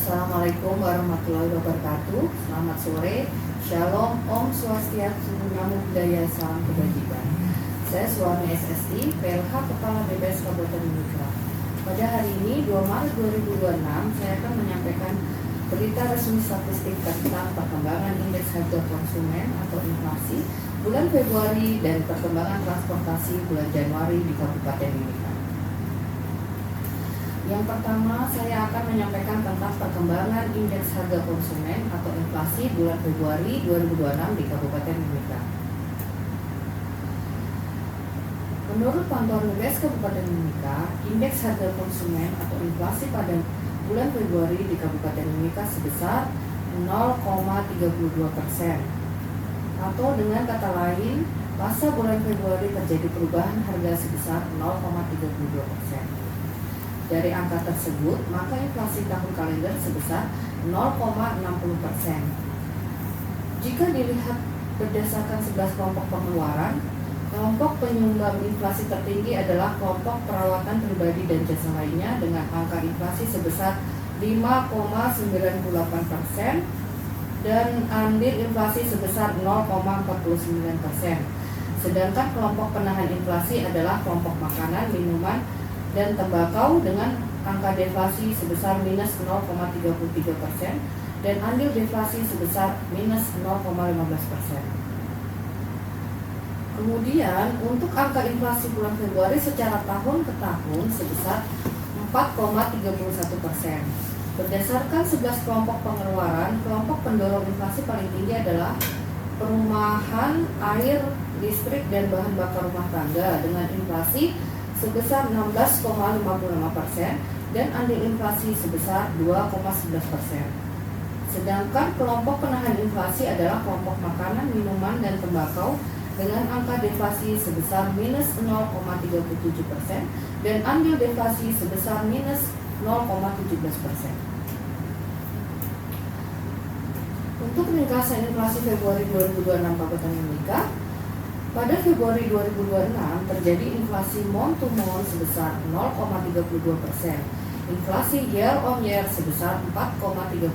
Assalamualaikum warahmatullahi wabarakatuh. Selamat sore. Shalom, Om Swastiastu, Namo Buddhaya, Salam Kebajikan. Saya Suami SSI, PLH Kepala BPS Kabupaten Mimika. Pada hari ini 2 Maret 2026, saya akan menyampaikan berita resmi statistik tentang perkembangan indeks harga konsumen atau inflasi bulan Februari dan perkembangan transportasi bulan Januari di Kabupaten Mimika. Yang pertama, saya akan menyampaikan tentang perkembangan indeks harga konsumen atau inflasi bulan Februari 2026 di Kabupaten Mimika. Menurut pantauan BPS Kabupaten Mimika, indeks harga konsumen atau inflasi pada bulan Februari di Kabupaten Mimika sebesar 0,32%. Atau dengan kata lain, pasca bulan Februari terjadi perubahan harga sebesar 0,32%. Dari angka tersebut, maka inflasi tahun kalender sebesar 0,60%. Jika dilihat berdasarkan 11 kelompok pengeluaran, kelompok penyumbang inflasi tertinggi adalah kelompok perawatan pribadi dan jasa lainnya dengan angka inflasi sebesar 5,98% dan andil inflasi sebesar 0,49%. Sedangkan kelompok penahan inflasi adalah kelompok makanan, minuman, dan tembakau dengan angka deflasi sebesar minus 0,33% dan andil deflasi sebesar minus 0,15%. Kemudian untuk angka inflasi bulan Februari secara tahun ke tahun sebesar 4,31%. Berdasarkan 11 kelompok pengeluaran, kelompok pendorong inflasi paling tinggi adalah perumahan, air, listrik, dan bahan bakar rumah tangga dengan inflasi sebesar 16,55% dan andil inflasi sebesar 2,11%. Sedangkan kelompok penahan inflasi adalah kelompok makanan, minuman, dan tembakau dengan angka deflasi sebesar minus 0,37% dan andil deflasi sebesar minus 0,17%. Untuk ringkasan inflasi Februari 2026 Kabupaten Mimika, pada Februari 2026 terjadi inflasi month to month sebesar 0,32%, inflasi year on year sebesar 4,31%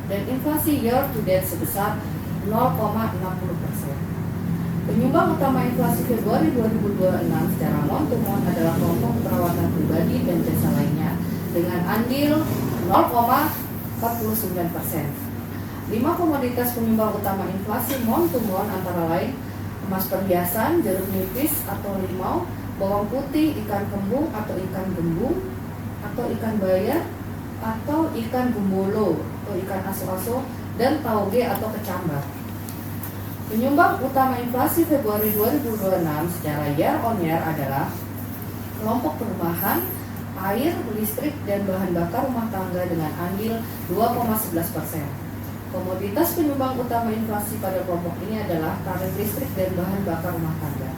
dan inflasi year to date sebesar 0,60%. Penyumbang utama inflasi Februari 2026 secara month to month adalah kelompok perawatan pribadi dan jasa lainnya dengan andil 0,49%. 5 komoditas penyumbang utama inflasi month to month antara lain emas perhiasan, jeruk nipis atau limau, bawang putih, ikan kembung atau ikan gembung, atau ikan bayar, atau ikan bumbolo, atau ikan aso-aso, dan tauge atau kecambah. Penyumbang utama inflasi Februari 2026 secara year on year adalah kelompok perumahan, air, listrik, dan bahan bakar rumah tangga dengan andil 2,11%. Komoditas penyumbang utama inflasi pada kelompok ini adalah tarif listrik dan bahan bakar rumah tangga.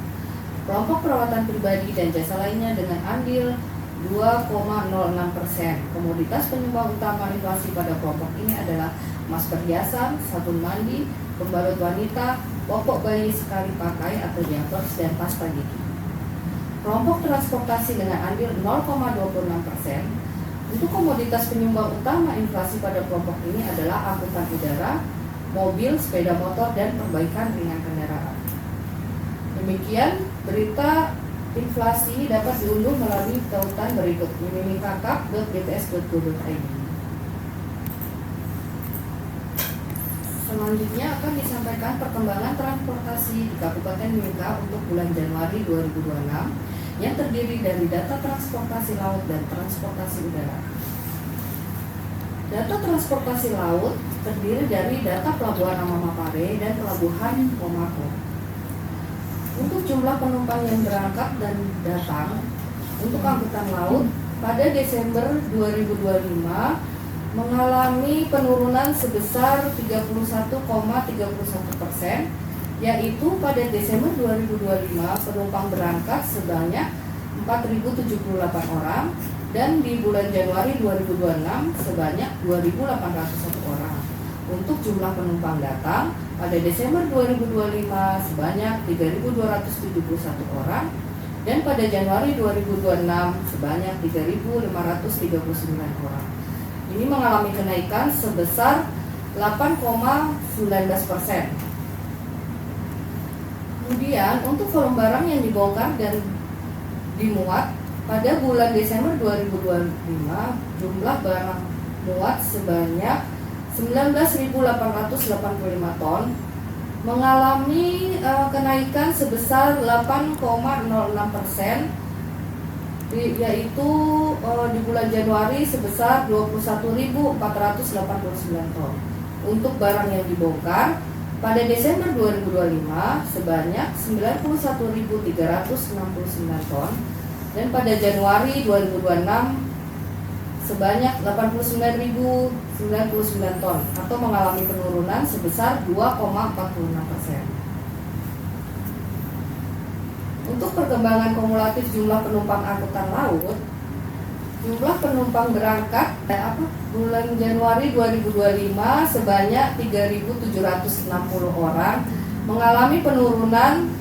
Kelompok perawatan pribadi dan jasa lainnya dengan andil 2,06%. Komoditas penyumbang utama inflasi pada kelompok ini adalah emas perhiasan, sabun mandi, pembalut wanita, popok bayi sekali pakai atau diapers, dan pasta gigi. Kelompok transportasi dengan andil 0,26%. Untuk komoditas penyumbang utama inflasi pada kelompok ini adalah angkutan udara, mobil, sepeda motor, dan perbaikan ringan kendaraan. Demikian berita inflasi dapat diunduh melalui tautan berikut mimikakap.bps.go.id. Selanjutnya akan disampaikan perkembangan transportasi di Kabupaten Mimika untuk bulan Januari 2026 yang terdiri dari data transportasi laut dan transportasi udara. Data transportasi laut terdiri dari data pelabuhan Amamapare dan pelabuhan Pomako. Untuk jumlah penumpang yang berangkat dan datang untuk angkutan laut pada Desember 2025 mengalami penurunan sebesar 31,31%, yaitu pada Desember 2025 penumpang berangkat sebanyak 4.078 orang dan di bulan Januari 2026 sebanyak 2.801 orang. Untuk jumlah penumpang datang pada Desember 2025 sebanyak 3.271 orang dan pada Januari 2026 sebanyak 3.539 orang. Ini mengalami kenaikan sebesar 8,19%. Kemudian untuk volume barang yang dibongkar dan dimuat pada bulan Desember 2025, jumlah barang muat sebanyak 19.885 ton, mengalami kenaikan sebesar 8,06%, yaitu di bulan Januari sebesar 21.489 ton. Untuk barang yang dibongkar pada Desember 2025 sebanyak 91.369 ton, dan pada Januari 2026 sebanyak 89.099 ton atau mengalami penurunan sebesar 2,46%. Untuk perkembangan kumulatif jumlah penumpang angkutan laut, jumlah penumpang berangkat bulan Januari 2025 sebanyak 3.760 orang, mengalami penurunan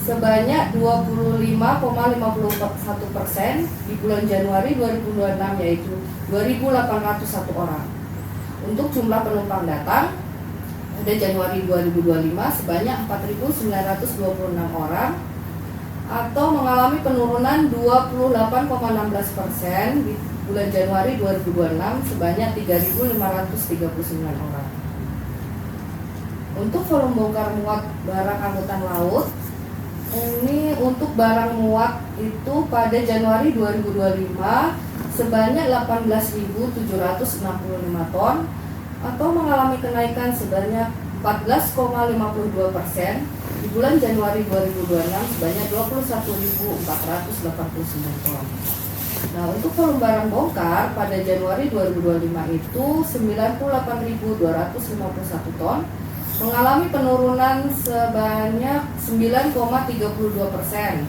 sebanyak 25,51% di bulan Januari 2026, yaitu 2.801 orang. Untuk jumlah penumpang datang pada Januari 2025 sebanyak 4.926 orang atau mengalami penurunan 28,16% di bulan Januari 2026 sebanyak 3.539 orang. Untuk volume bongkar muat barang angkutan laut, ini untuk barang muat itu pada Januari 2025 sebanyak 18.765 ton atau mengalami kenaikan sebanyak 14,52%. Di bulan Januari 2026 sebanyak 21.489 ton. Nah, untuk volume barang bongkar pada Januari 2025 itu 98.251 ton, mengalami penurunan sebanyak 9,32%,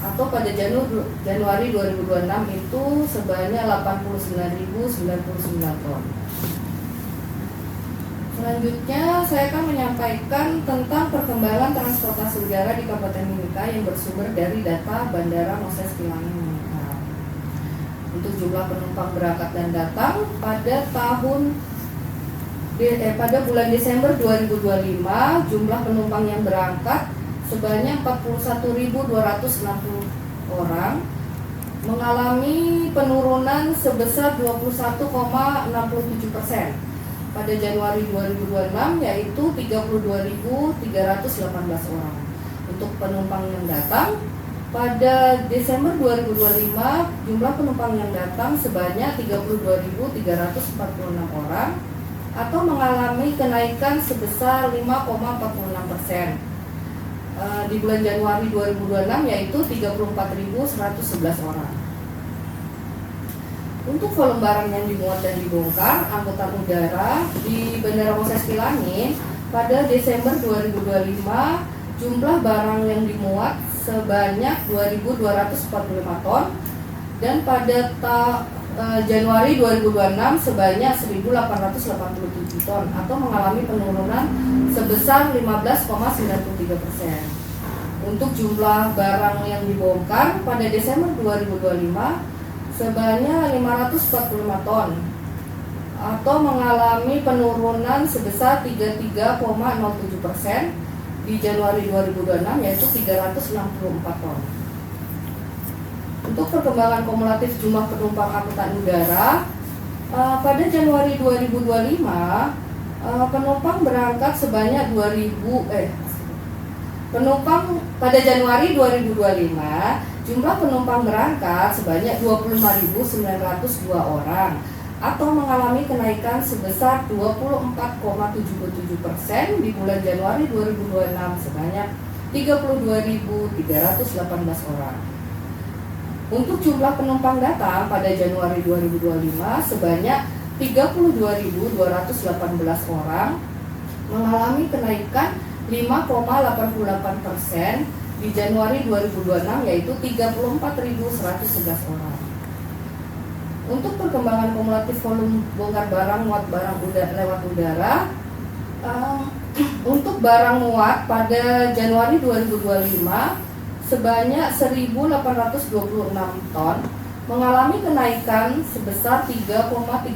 atau pada Januari 2026 itu sebanyak 89.099 ton. Selanjutnya saya akan menyampaikan tentang perkembangan transportasi udara di Kabupaten Mimika yang bersumber dari data Bandara Moses Kilangin Mimika. Untuk jumlah penumpang berangkat dan datang pada bulan Desember 2025, jumlah penumpang yang berangkat sebanyak 41.260 orang, mengalami penurunan sebesar 21,67% pada Januari 2026, yaitu 32.318 orang. Untuk penumpang yang datang pada Desember 2025, jumlah penumpang yang datang sebanyak 32.346 orang atau mengalami kenaikan sebesar 5,46%. Di bulan Januari 2026 yaitu 34.111 orang. Untuk volume barang yang dimuat dan dibongkar angkutan udara di Bandara Moses Kilangin pada Desember 2025, jumlah barang yang dimuat sebanyak 2.245 ton, dan pada Januari 2026 sebanyak 1.887 ton atau mengalami penurunan sebesar 15,93%. Untuk jumlah barang yang dibongkar pada Desember 2025 sebanyak 545 ton atau mengalami penurunan sebesar 33,07%. Di Januari 2026 yaitu 364 ton. Untuk perkembangan kumulatif jumlah penumpang angkutan udara pada Januari 2025, penumpang berangkat sebanyak pada Januari 2025 jumlah penumpang berangkat sebanyak 25.902 orang atau mengalami kenaikan sebesar 24,77% di bulan Januari 2026 sebanyak 32.318 orang. Untuk jumlah penumpang datang pada Januari 2025 sebanyak 32.218 orang, mengalami kenaikan 5,88% di Januari 2026 yaitu 34.111 orang. Untuk perkembangan kumulatif volume bongkar barang muat barang lewat udara, untuk barang muat pada Januari 2025 sebanyak 1.826 ton, mengalami kenaikan sebesar 3,32%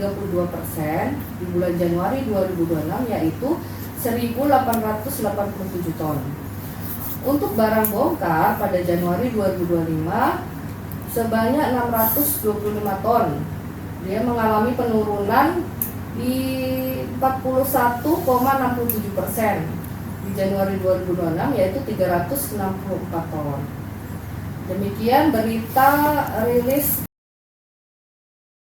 di bulan Januari 2026, yaitu 1.887 ton. Untuk barang bongkar pada Januari 2025 sebanyak 625 ton. Dia mengalami penurunan di 41,67% di Januari 2026, yaitu 364 ton. Demikian berita rilis